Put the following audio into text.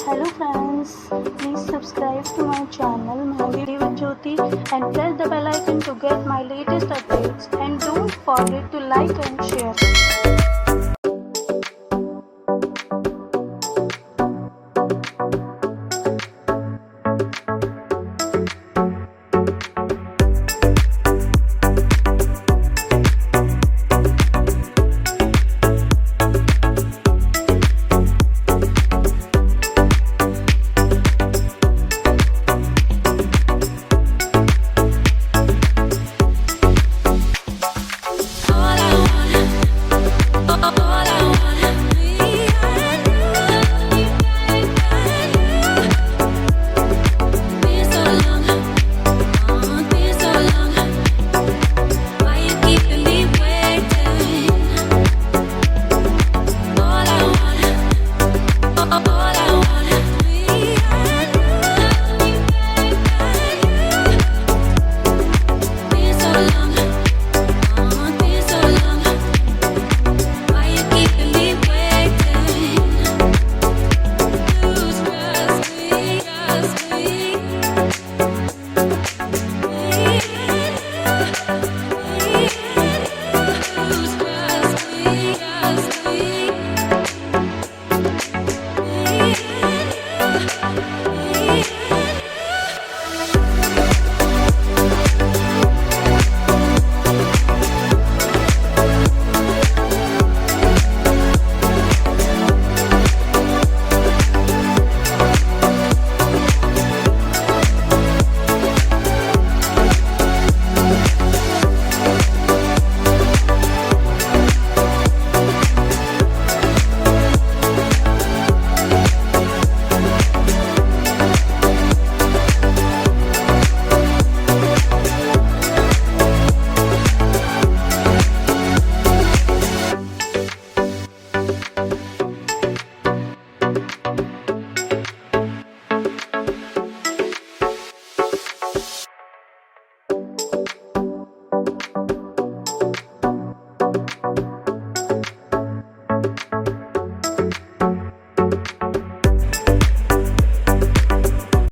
Hello friends, please subscribe to my channel Mehndi with Jyoti and press the bell icon to get my latest updates, and don't forget to like and share. All I want